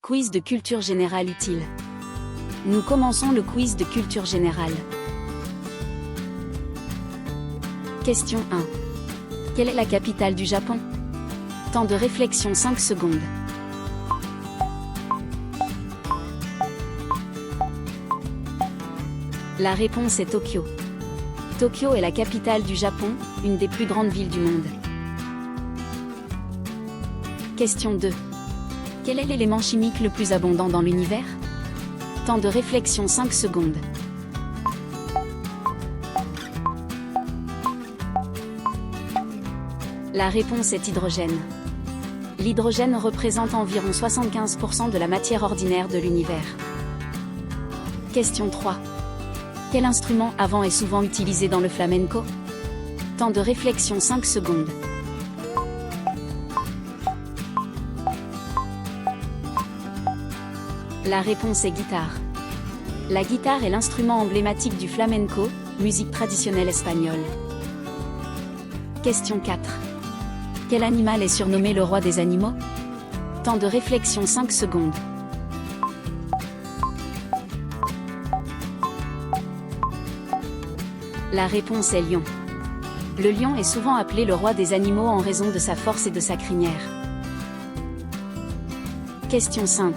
Quiz de culture générale utile. Nous commençons le quiz de culture générale. Question 1. Quelle est la capitale du Japon? Temps de réflexion 5 secondes. La réponse est Tokyo. Tokyo est la capitale du Japon, une des plus grandes villes du monde. Question 2. Quel est l'élément chimique le plus abondant dans l'univers? Temps de réflexion 5 secondes. La réponse est hydrogène. L'hydrogène représente environ 75% de la matière ordinaire de l'univers. Question 3. Quel instrument avant est souvent utilisé dans le flamenco? Temps de réflexion 5 secondes. La réponse est guitare. La guitare est l'instrument emblématique du flamenco, musique traditionnelle espagnole. Question 4. Quel animal est surnommé le roi des animaux? Temps de réflexion 5 secondes. La réponse est lion. Le lion est souvent appelé le roi des animaux en raison de sa force et de sa crinière. Question 5.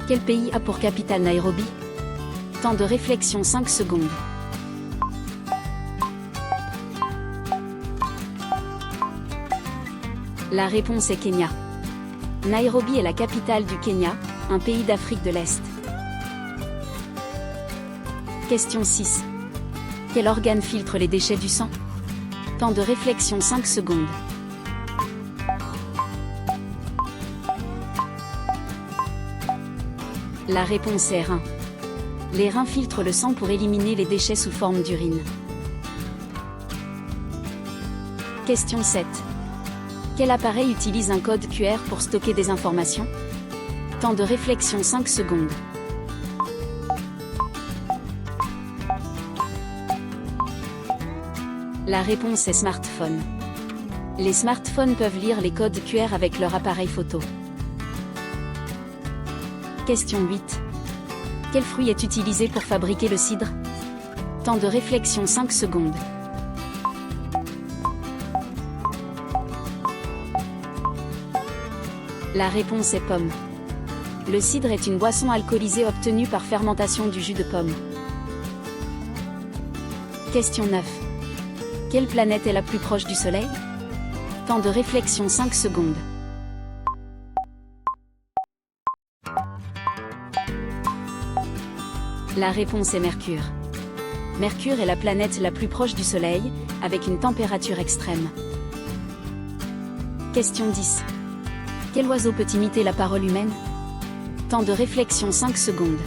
Quel pays a pour capitale Nairobi? Temps de réflexion 5 secondes. La réponse est Kenya. Nairobi est la capitale du Kenya, un pays d'Afrique de l'Est. Question 6. Quel organe filtre les déchets du sang? Temps de réflexion 5 secondes. La réponse est rein. Les reins filtrent le sang pour éliminer les déchets sous forme d'urine. Question 7. Quel appareil utilise un code QR pour stocker des informations? Temps de réflexion 5 secondes. La réponse est smartphone. Les smartphones peuvent lire les codes QR avec leur appareil photo. Question 8. Quel fruit est utilisé pour fabriquer le cidre? Temps de réflexion 5 secondes. La réponse est pomme. Le cidre est une boisson alcoolisée obtenue par fermentation du jus de pomme. Question 9. Quelle planète est la plus proche du Soleil? Temps de réflexion 5 secondes. La réponse est Mercure. Mercure est la planète la plus proche du Soleil, avec une température extrême. Question 10. Quel oiseau peut imiter la parole humaine? Temps de réflexion 5 secondes.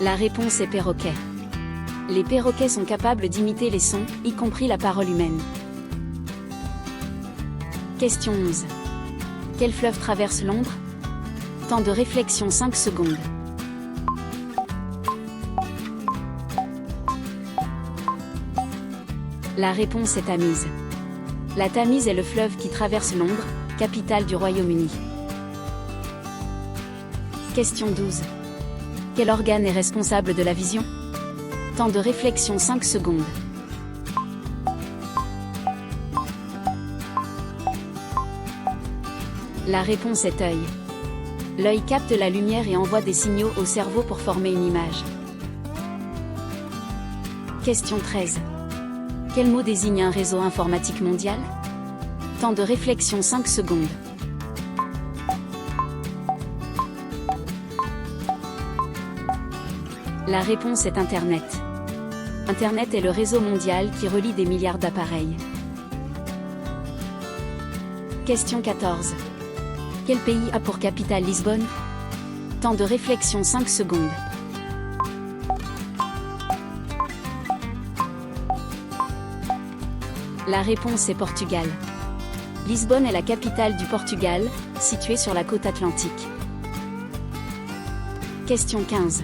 La réponse est perroquet. Les perroquets sont capables d'imiter les sons, y compris la parole humaine. Question 11. Quel fleuve traverse Londres? Temps de réflexion 5 secondes. La réponse est Tamise. La Tamise est le fleuve qui traverse Londres, capitale du Royaume-Uni. Question 12. Quel organe est responsable de la vision? Temps de réflexion 5 secondes. La réponse est œil. L'œil capte la lumière et envoie des signaux au cerveau pour former une image. Question 13. Quel mot désigne un réseau informatique mondial? Temps de réflexion 5 secondes. La réponse est Internet. Internet est le réseau mondial qui relie des milliards d'appareils. Question 14. Quel pays a pour capitale Lisbonne? Temps de réflexion 5 secondes. La réponse est Portugal. Lisbonne est la capitale du Portugal, située sur la côte atlantique. Question 15.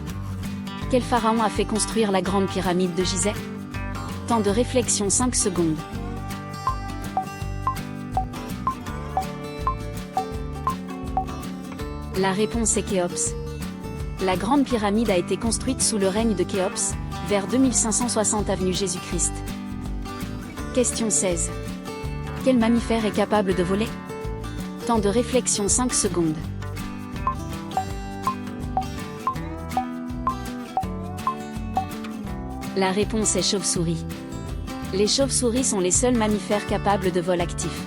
Quel pharaon a fait construire la grande pyramide de Gizeh? Temps de réflexion 5 secondes. La réponse est Khéops. La grande pyramide a été construite sous le règne de Khéops, vers 2560 avenue Jésus-Christ. Question 16. Quel mammifère est capable de voler? Temps de réflexion 5 secondes. La réponse est chauve-souris. Les chauves-souris sont les seuls mammifères capables de vol actif.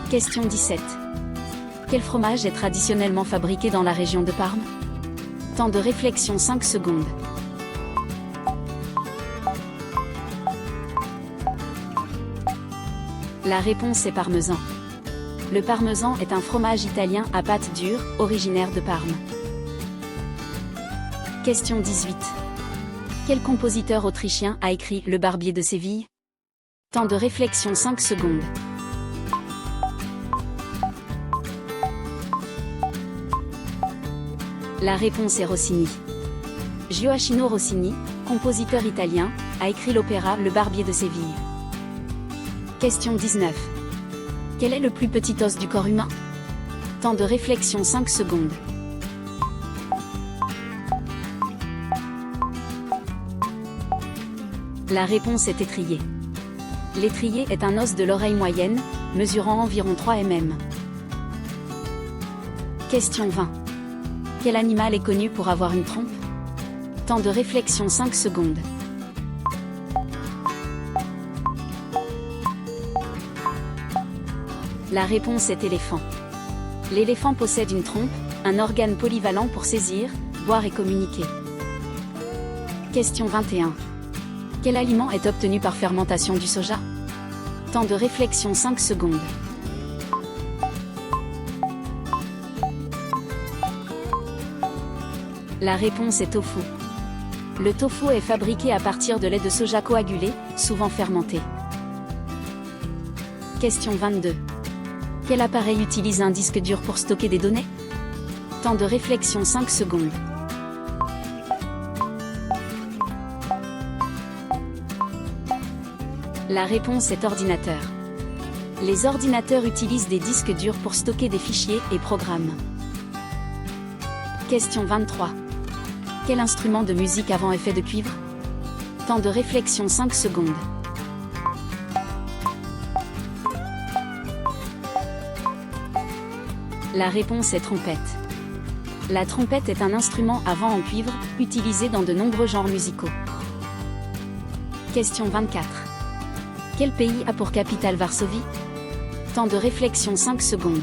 Question 17. Quel fromage est traditionnellement fabriqué dans la région de Parme? Temps de réflexion 5 secondes. La réponse est parmesan. Le parmesan est un fromage italien à pâte dure, originaire de Parme. Question 18. Quel compositeur autrichien a écrit Le Barbier de Séville? Temps de réflexion 5 secondes. La réponse est Rossini. Gioachino Rossini, compositeur italien, a écrit l'opéra Le Barbier de Séville. Question 19. Quel est le plus petit os du corps humain? Temps de réflexion 5 secondes. La réponse est étrier. L'étrier est un os de l'oreille moyenne, mesurant environ 3 mm. Question 20. Quel animal est connu pour avoir une trompe? Temps de réflexion 5 secondes. La réponse est éléphant. L'éléphant possède une trompe, un organe polyvalent pour saisir, boire et communiquer. Question 21. Quel aliment est obtenu par fermentation du soja? Temps de réflexion 5 secondes. La réponse est tofu. Le tofu est fabriqué à partir de lait de soja coagulé, souvent fermenté. Question 22. Quel appareil utilise un disque dur pour stocker des données? Temps de réflexion 5 secondes. La réponse est ordinateur. Les ordinateurs utilisent des disques durs pour stocker des fichiers et programmes. Question 23. Quel instrument de musique avant est fait de cuivre? Temps de réflexion 5 secondes. La réponse est trompette. La trompette est un instrument à vent en cuivre, utilisé dans de nombreux genres musicaux. Question 24. Quel pays a pour capitale Varsovie? Temps de réflexion 5 secondes.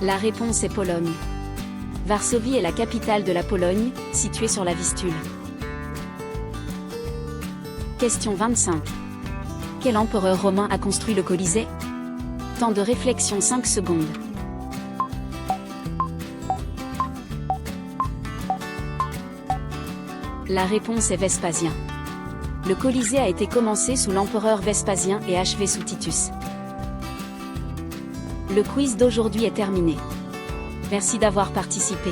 La réponse est Pologne. Varsovie est la capitale de la Pologne, située sur la Vistule. Question 25. Quel empereur romain a construit le Colisée? Temps de réflexion 5 secondes. La réponse est Vespasien. Le Colisée a été commencé sous l'empereur Vespasien et achevé sous Titus. Le quiz d'aujourd'hui est terminé. Merci d'avoir participé.